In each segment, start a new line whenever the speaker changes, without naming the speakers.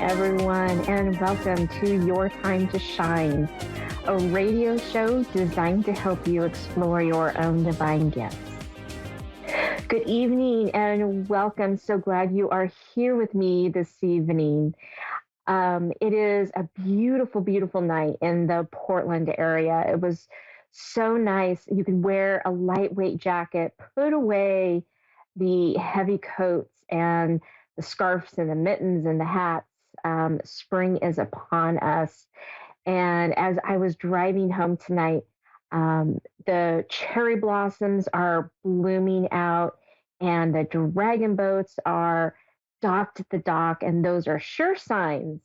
everyone, and welcome to Your Time to Shine, a radio show designed to help you explore your own divine gifts. Good evening and welcome. So glad you are here with me this evening. It is a beautiful, beautiful night in the Portland area. It was so nice. You can wear a lightweight jacket, put away the heavy coats and the scarves and the mittens and the hats. Spring is upon us. And as I was driving home tonight, the cherry blossoms are blooming out and the dragon boats are docked at the dock. And those are sure signs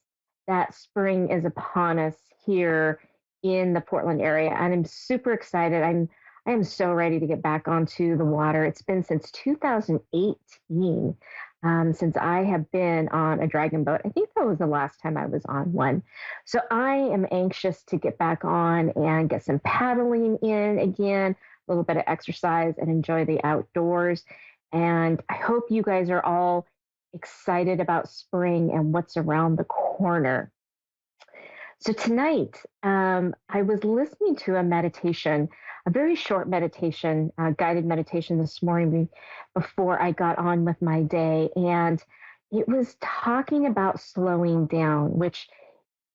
that spring is upon us here in the Portland area. And I'm super excited. I am so ready to get back onto the water. It's been since 2018 since I have been on a dragon boat. I think that was the last time I was on one. So I am anxious to get back on and get some paddling in again, a little bit of exercise and enjoy the outdoors. And I hope you guys are all excited about spring and what's around the corner. So tonight, I was listening to a meditation, a very short meditation, guided meditation this morning before I got on with my day. And it was talking about slowing down, which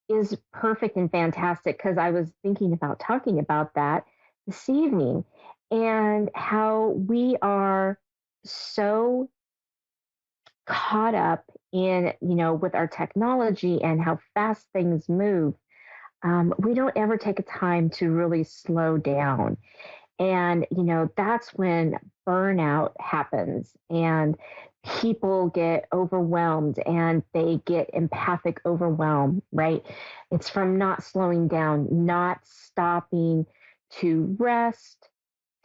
is perfect and fantastic because I was thinking about talking about that this evening and how we are so caught up in, with our technology and how fast things move. We don't ever take a time to really slow down. And, that's when burnout happens and people get overwhelmed and they get empathic overwhelm, right? It's from not slowing down, not stopping to rest,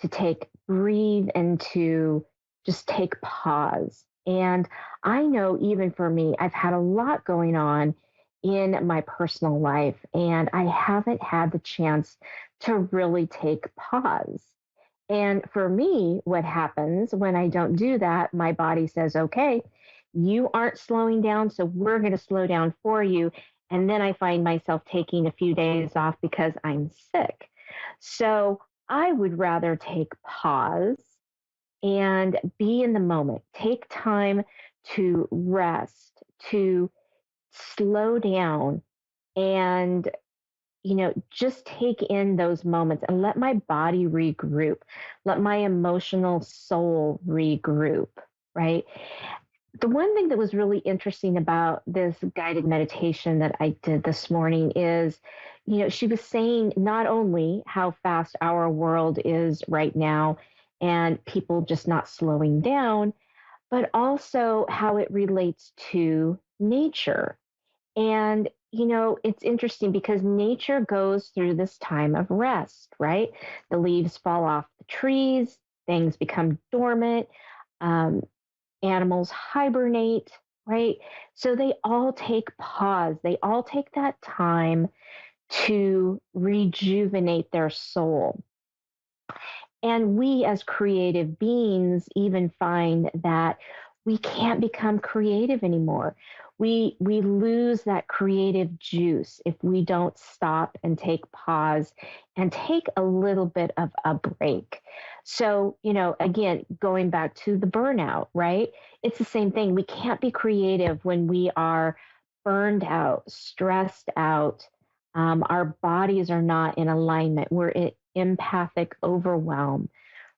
to breathe, and to just take pause. And I know even for me, I've had a lot going on in my personal life, and I haven't had the chance to really take pause. And for me, what happens when I don't do that, my body says, okay, you aren't slowing down, so we're going to slow down for you. And then I find myself taking a few days off because I'm sick. So I would rather take pause and be in the moment. Take time to rest, to slow down, and just take in those moments and let my body regroup, let my emotional soul regroup, right? The one thing that was really interesting about this guided meditation that I did this morning is, she was saying not only how fast our world is right now and people just not slowing down, but also how it relates to nature. And, it's interesting because nature goes through this time of rest, right? The leaves fall off the trees, things become dormant, um, animals hibernate, right? So they all take pause, they all take that time to rejuvenate their soul. And we as creative beings even find that we can't become creative anymore. We lose that creative juice if we don't stop and take pause and take a little bit of a break. So, again, going back to the burnout, right? It's the same thing. We can't be creative when we are burned out, stressed out. Our bodies are not in alignment. We're in empathic overwhelm,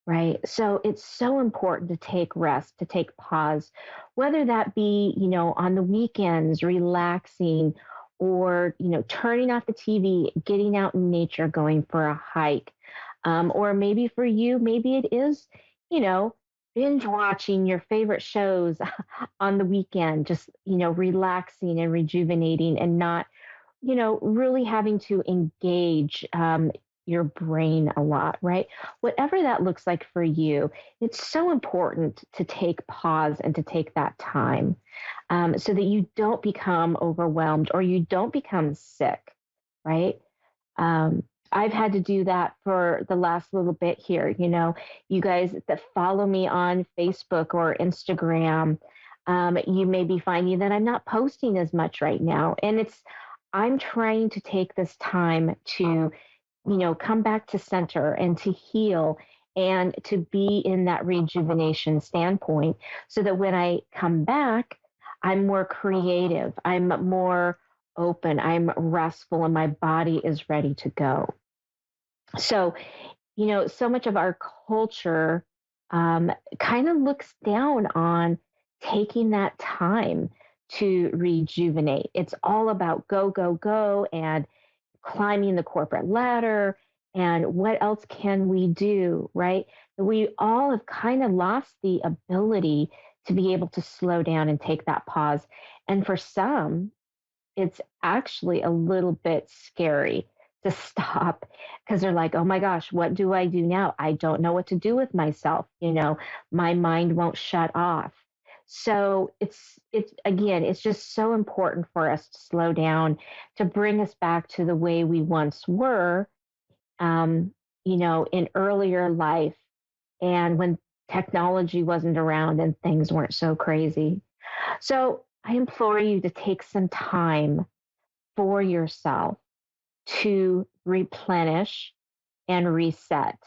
right? So it's so important to take rest, to take pause, whether that be, on the weekends, relaxing, or, turning off the TV, getting out in nature, going for a hike. Or maybe for you, maybe it is, binge watching your favorite shows on the weekend, just, relaxing and rejuvenating and not, really having to engage your brain a lot, right? Whatever that looks like for you, it's so important to take pause and to take that time so that you don't become overwhelmed or you don't become sick, right? I've had to do that for the last little bit here. You guys that follow me on Facebook or Instagram, You may be finding that I'm not posting as much right now. And I'm trying to take this time to, come back to center and to heal and to be in that rejuvenation standpoint so that when I come back, I'm more creative, I'm more open, I'm restful, and my body is ready to go. So, so much of our culture kind of looks down on taking that time to rejuvenate. It's all about go, go, go, and climbing the corporate ladder. And what else can we do, right? We all have kind of lost the ability to be able to slow down and take that pause. And for some, it's actually a little bit scary to stop because they're like, oh my gosh, what do I do now? I don't know what to do with myself. My mind won't shut off. So it's again, it's just so important for us to slow down, to bring us back to the way we once were, um, in earlier life and when technology wasn't around and things weren't so crazy. So I implore you to take some time for yourself to replenish and reset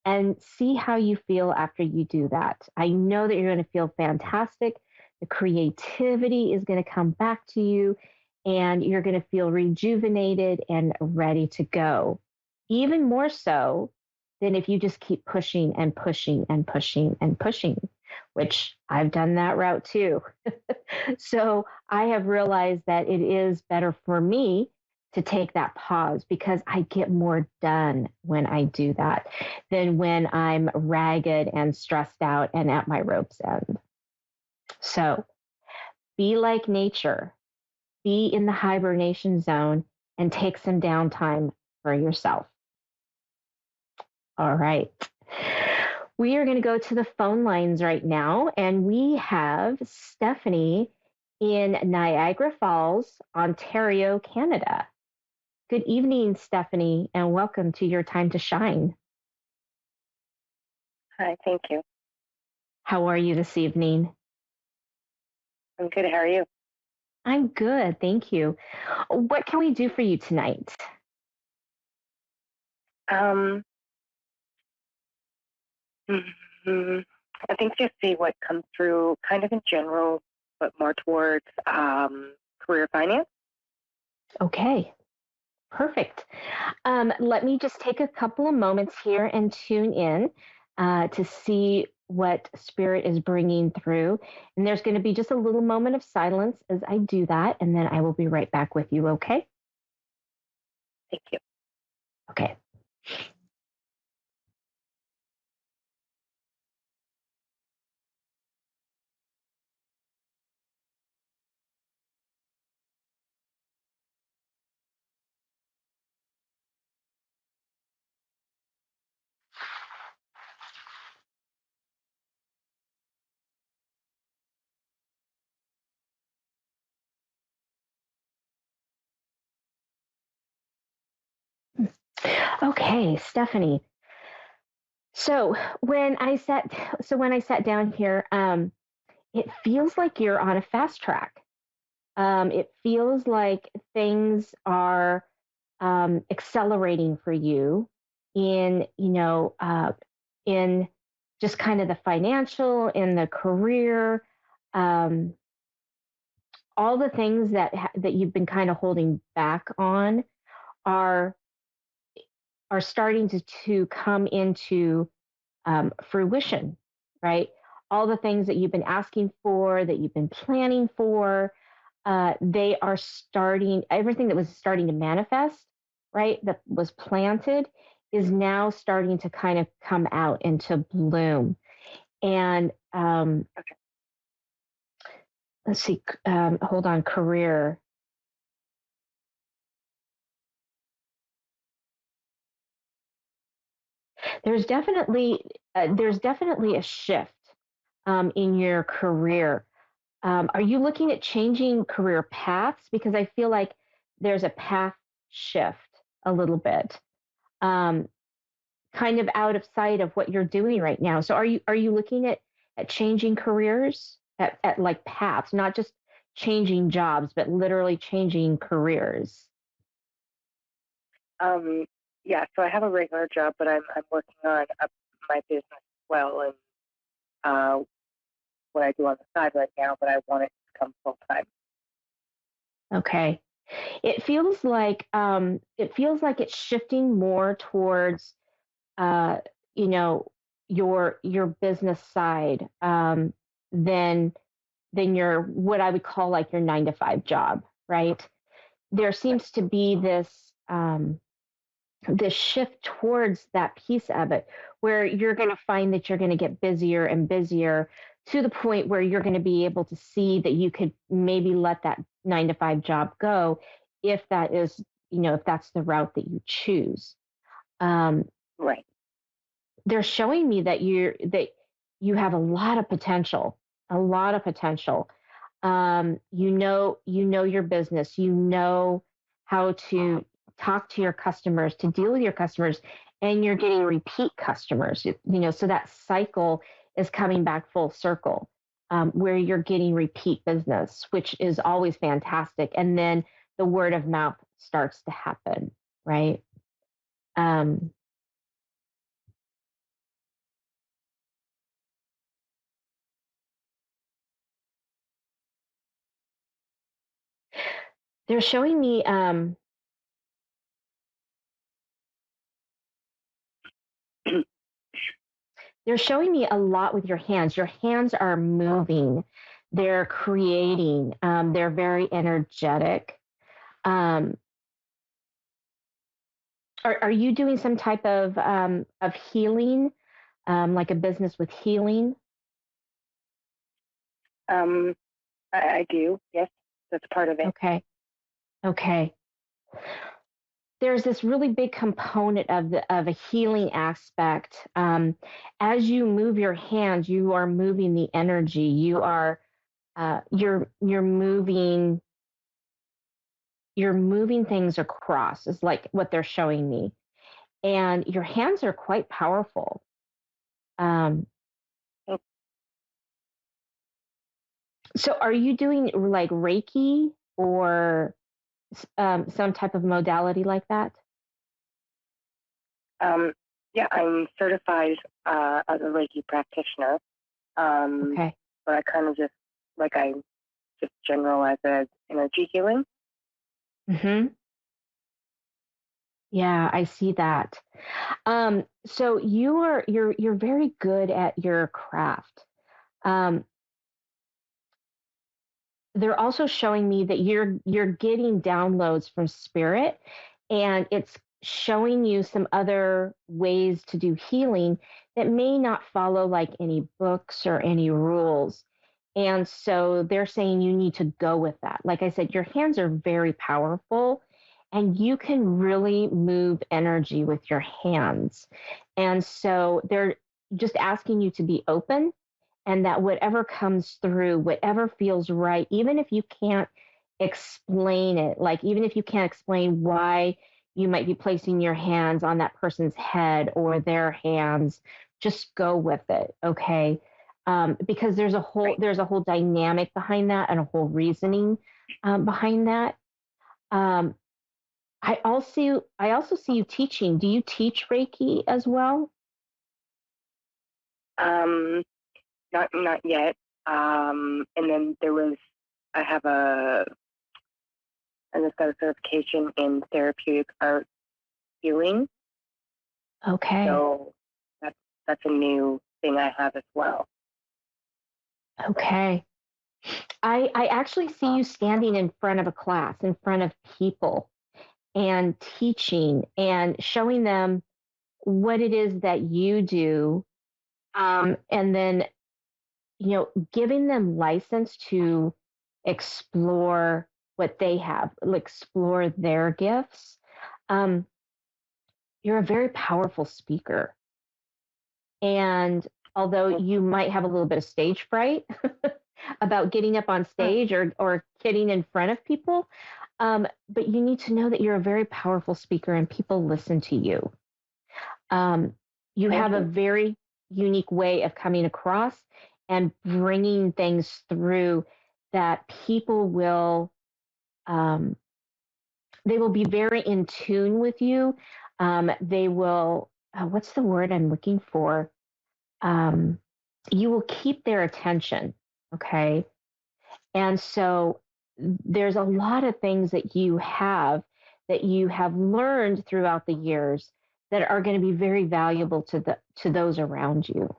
and see how you feel after you do that. I know that you're going to feel fantastic. The creativity is going to come back to you, and you're going to feel rejuvenated and ready to go. Even more so than if you just keep pushing and pushing and pushing and pushing, which I've done that route too. So I have realized that it is better for me to take that pause because I get more done when I do that than when I'm ragged and stressed out and at my rope's end. So be like nature, be in the hibernation zone and take some downtime for yourself. All right. We are going to go to the phone lines right now, and we have Stephanie in Niagara Falls, Ontario, Canada. Good evening, Stephanie, and welcome to Your Time to Shine.
Hi, thank you.
How are you this evening?
I'm good. How are you?
I'm good, thank you. What can we do for you tonight?
Um, mhm, I think just see what comes through kind of in general, but more towards career finance.
Okay, perfect. Let me just take a couple of moments here and tune in to see what Spirit is bringing through. And there's going to be just a little moment of silence as I do that, and then I will be right back with you, okay?
Thank you.
Okay. Okay, Stephanie. So when I sat down here, it feels like you're on a fast track. It feels like things are accelerating for you in in just kind of the financial, in the career, um, all the things that you've been kind of holding back on are starting to come into fruition, right? All the things that you've been asking for, that you've been planning for, they are starting, everything that was starting to manifest, right, that was planted is now starting to kind of come out into bloom. And let's see, hold on, career. There's definitely a shift in your career. Are you looking at changing career paths? Because I feel like there's a path shift a little bit, um, kind of out of sight of what you're doing right now. So are you looking at changing careers at like paths, not just changing jobs, but literally changing careers?
Um, yeah, so I have a regular job, but I'm working on my business as well, and uh, what I do on the side right now. But I want it to become full time.
Okay. It feels like it's shifting more towards uh, you know, your business side than your what I would call like your 9 to 5 job, right? There
Right.
seems to be this shift towards that piece of it where you're going to find that you're going to get busier and busier to the point where you're going to be able to see that you could maybe let that 9 to 5 job go if that is, if that's the route that you choose. Um,
Right.
they're showing me that you have a lot of potential. You know your business, you know how to talk to your customers, to deal with your customers, and you're getting repeat customers. So that cycle is coming back full circle, where you're getting repeat business, which is always fantastic. And then the word of mouth starts to happen, right? Um, they're showing me they're showing me a lot with your hands. Your hands are moving, they're creating, they're very energetic. Um, are you doing some type of healing, like a business with healing?
Um, I do. Yes, that's part of it.
Okay, okay. There's this really big component of a healing aspect. As you move your hands, you are moving the energy. You're moving things across. Is like what they're showing me, and your hands are quite powerful. Um,
Mm,
so, are you doing like Reiki or some type of modality like that?
Um, yeah, I'm certified as a Reiki practitioner. Um,
Okay.
but I just generalize it as energy healing.
Hmm. Yeah, I see that. So you're very good at your craft. Um, they're also showing me that you're getting downloads from spirit, and it's showing you some other ways to do healing that may not follow like any books or any rules. And so they're saying you need to go with that. Like I said, your hands are very powerful, and you can really move energy with your hands. And so they're just asking you to be open, and that whatever comes through, whatever feels right, even if you can't explain it, like even if you can't explain why you might be placing your hands on that person's head or their hands, just go with it, okay? Because
Right.
there's a whole dynamic behind that and a whole reasoning behind that. Um, I also see you teaching. Do you teach Reiki as well?
Um, not yet. And then I just got a certification in therapeutic art healing.
Okay.
So that's that's a new thing I have as well.
Okay. I actually see you standing in front of a class, in front of people, and teaching and showing them what it is that you do. And then, giving them license to explore what they have, explore their gifts. Um, you're a very powerful speaker. And although you might have a little bit of stage fright about getting up on
Mm,
stage or getting in front of people, but you need to know that you're a very powerful speaker and people listen to you. Um, you
thank
have a
you.
very unique way of coming across, and bringing things through that people will um, they will be very in tune with you. They will, what's the word I'm looking for? Um, you will keep their attention. Okay. And so there's a lot of things that you have learned throughout the years that are going to be very valuable to those around you.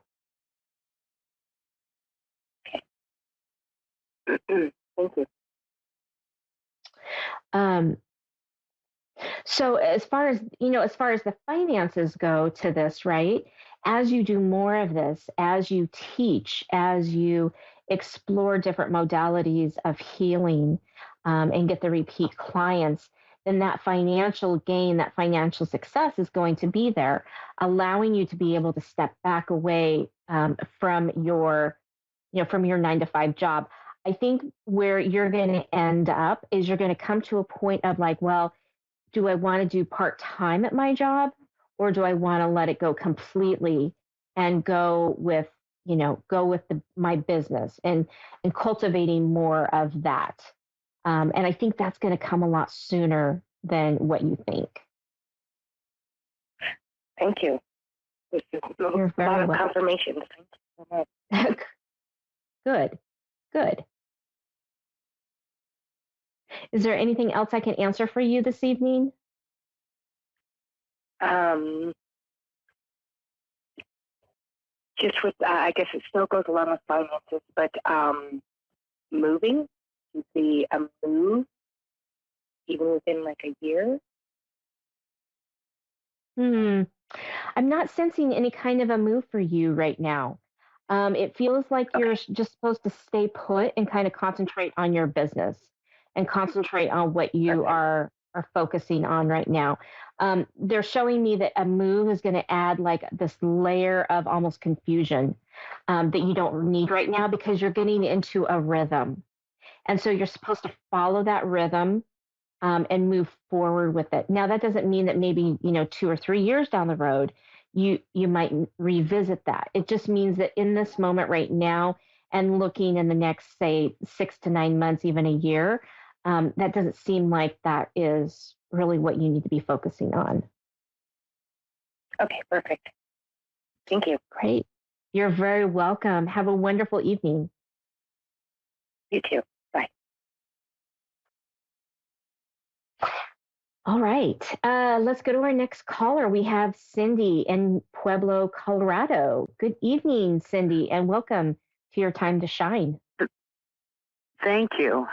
Thank you.
Um, So as far as, as far as the finances go to this, right? As you do more of this, as you teach, as you explore different modalities of healing, and get the repeat clients, then that financial gain, that financial success is going to be there, allowing you to be able to step back away, from your, from your 9 to 5 job. I think where you're going to end up is you're going to come to a point of like, well, do I want to do part time at my job, or do I want to let it go completely and go with, my business and cultivating more of that. And I think that's going to come a lot sooner than what you think.
Thank you. This is
You're
a lot
very
of
welcome.
confirmation. Thank you so much.
Good, good. Is there anything else I can answer for you this evening?
Um, just with, I guess it still goes along with finances, but moving, you see a move even within like a year.
Hmm. I'm not sensing any kind of a move for you right now. It feels like you're
Okay.
just supposed to stay put and kind of concentrate on your business and concentrate on what you
Okay.
are focusing on right now. They're showing me that a move is going to add like this layer of almost confusion, that you don't need right now because you're getting into a rhythm. And so you're supposed to follow that rhythm, and move forward with it. Now, that doesn't mean that maybe 2 or 3 years down the road, you might revisit that. It just means that in this moment right now, and looking in the next, say, 6 to 9 months, even a year, that doesn't seem like that is really what you need to be focusing on.
Okay, perfect. Thank you.
Great. You're very welcome. Have a wonderful evening.
You too. Bye.
All right. Let's go to our next caller. We have Cindy in Pueblo, Colorado. Good evening, Cindy, and welcome to your time to shine.
Thank you.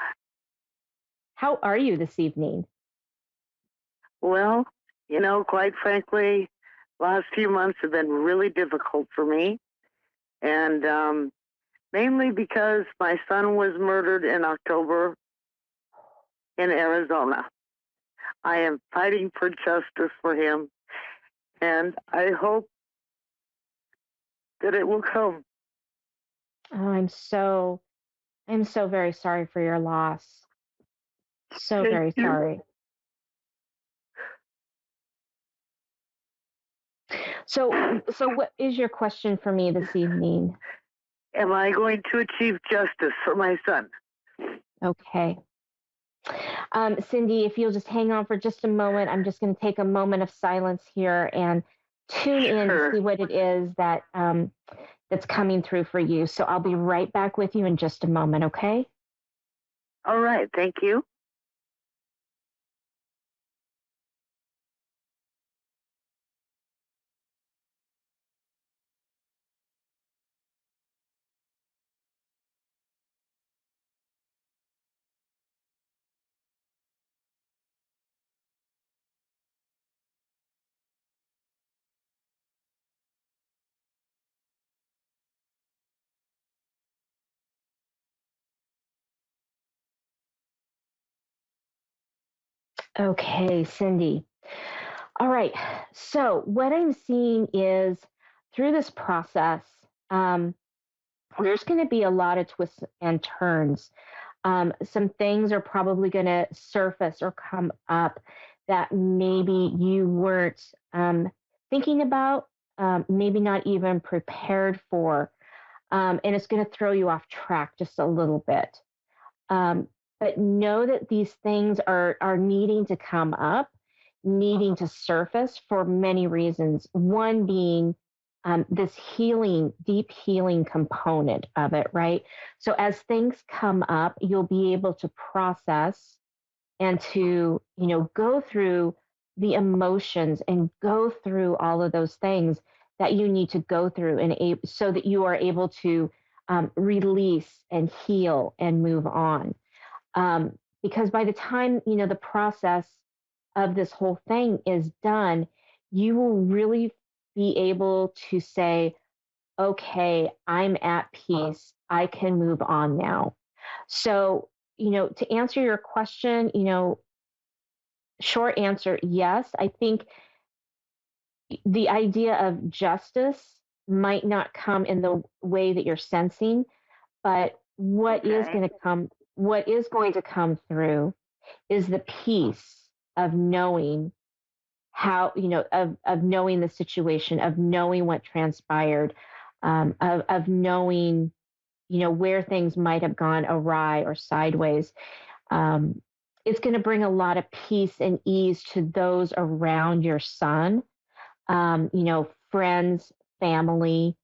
How are you this evening?
Well, quite frankly, last few months have been really difficult for me. And mainly because my son was murdered in October in Arizona. I am fighting for justice for him, and I hope that it will come.
Oh, I'm so very sorry for your loss. So
Thank
very
you.
sorry. So what is your question for me this evening?
Am I going to achieve justice for my son?
Okay. Cindy, if you'll just hang on for just a moment, I'm just going to take a moment of silence here and tune in to see what it is that, that's coming through for you. So I'll be right back with you in just a moment, okay?
All right. Thank you.
Okay, Cindy. All right. So what I'm seeing is through this process, um, there's going to be a lot of twists and turns. Some things are probably going to surface or come up that maybe you weren't, thinking about, maybe not even prepared for. and it's going to throw you off track just a little bit. Um, but know that these things are needing to come up, needing to surface for many reasons. One being this healing, deep healing component of it, right? So as things come up, you'll be able to process and to, go through the emotions and go through all of those things that you need to go through so that you are able to release and heal and move on. Because by the time, the process of this whole thing is done, you will really be able to say, okay, I'm at peace. I can move on now. So, to answer your question, short answer, yes. I think the idea of justice might not come in the way that you're sensing, but
Okay.
what is going to come through is the peace of knowing how, of knowing the situation, of knowing what transpired, of knowing, where things might have gone awry or sideways. Um, it's going to bring a lot of peace and ease to those around your son, friends, family.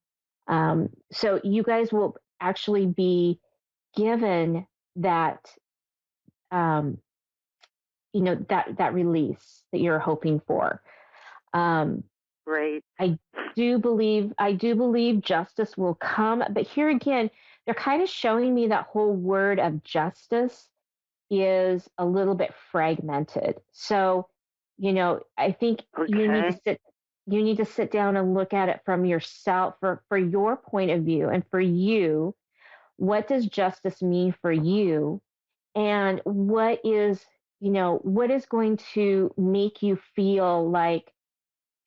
So you guys will actually be given that, um, that release that you're hoping for. Um,
Great.
I do believe justice will come, but here again, they're kind of showing me that whole word of justice is a little bit fragmented. So, I think
Okay.
you need to sit down and look at it from yourself for your point of view and for you, what does justice mean for you? And what is going to make you feel like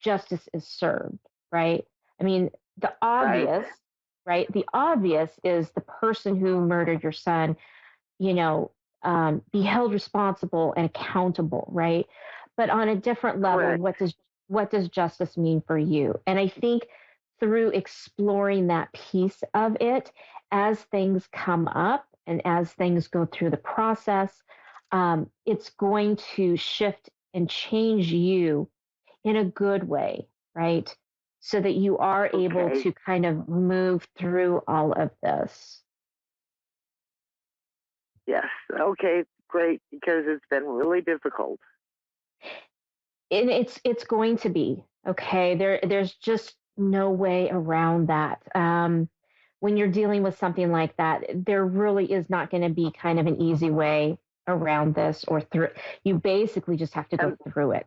justice is served, right? I mean, the
Right.
obvious, right? The obvious is the person who murdered your son, you know, be held responsible and accountable, right? But on a different level,
Correct.
what does justice mean for you? And I think through exploring that piece of it, as things come up and as things go through the process, it's going to shift and change you in a good way, right? So that you are able
Okay.
to kind of move through all of this.
Yes. Okay. Great. Because it's been really difficult.
And it's going to be okay. There's just no way around that. When you're dealing with something like that, there really is not going to be kind of an easy way around this or through. You basically just have to go
And
through it.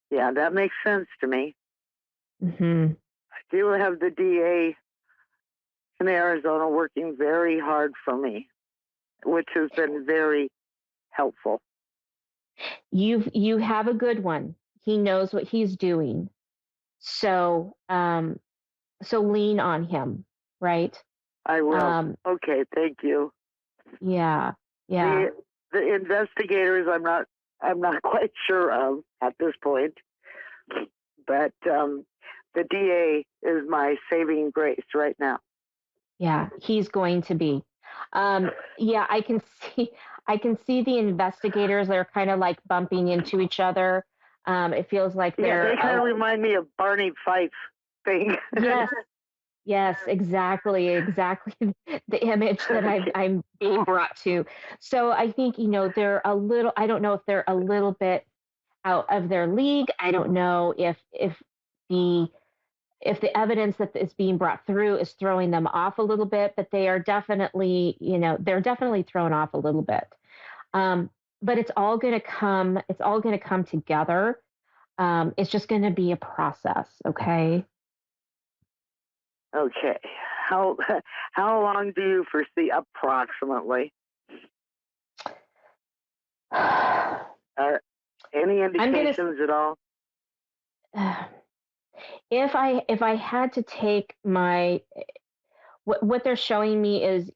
yeah, that makes sense to me.
Hmm.
I do have the DA in Arizona working very hard for me, which has been very helpful.
You have a good one. He knows what he's doing. So so lean on him, right?
I will.
Um,
Okay. Thank you.
yeah, yeah.
The the investigators, I'm not quite sure of at this point, but the DA is my saving grace right now.
Yeah, he's going to be. Yeah, I can see the investigators that are kind of like bumping into each other. It feels like
Yeah, they kind of remind me of Barney Fife thing.
yes, yes, exactly the image that
Okay.
I'm being brought to. So I think, they're a little, I don't know if they're a little bit out of their league. I don't know the if the evidence that is being brought through is throwing them off a little bit, but they are definitely, they're definitely thrown off a little bit. Um, but it's all going to come together. It's just going to be a process. Okay.
Okay. How how long do you foresee approximately?
I'm
Are any
going
indications at all?
to, if I had to take what they're showing me is,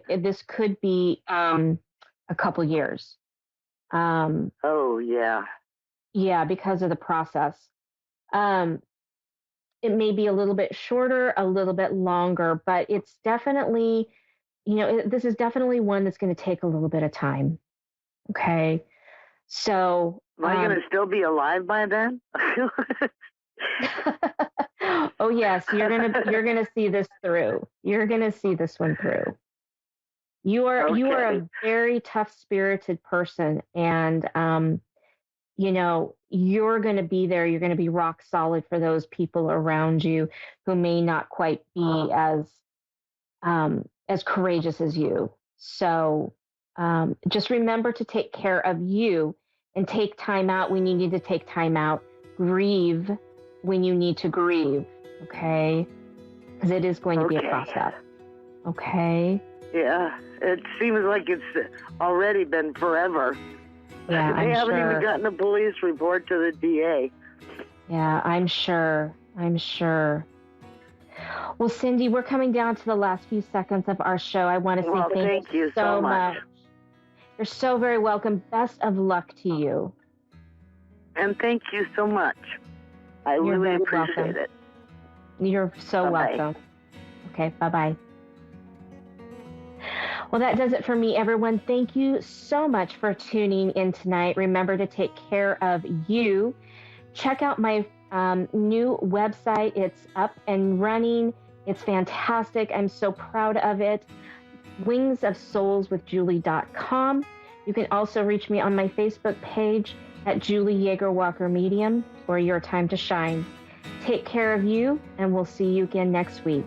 this could be, a couple years. Um,
Oh yeah.
yeah, because of the process. Um, it may be a little bit shorter, a little bit longer, but it's definitely, this is definitely one that's going to take a little bit of time. Okay. So,
Am I going to still be alive by then?
oh yes, you're gonna see this through. You're gonna see this one through. You are
Okay.
a very tough spirited person, and you're gonna be there. You're gonna be rock solid for those people around you who may not quite be as courageous as you. So just remember to take care of you and take time out when you need to take time out. Grieve when you need to grieve, okay? Because it is going to be a process, okay?
Yeah, it seems like it's already been forever.
Yeah,
they haven't even gotten a police report to the DA.
Yeah, I'm sure. Well, Cindy, we're coming down to the last few seconds of our show. I want to say thank you so much. You're so very welcome. Best of luck to you.
And thank you so much. I really appreciate it.
You're so welcome. Okay, bye-bye. Well, that does it for me, everyone. Thank you so much for tuning in tonight. Remember to take care of you. Check out my new website. It's up and running. It's fantastic. I'm so proud of it. wingsofsoulswithjulie.com. You can also reach me on my Facebook page at Julie YeagerWalker Medium, or Your Time to Shine. Take care of you, and we'll see you again next week.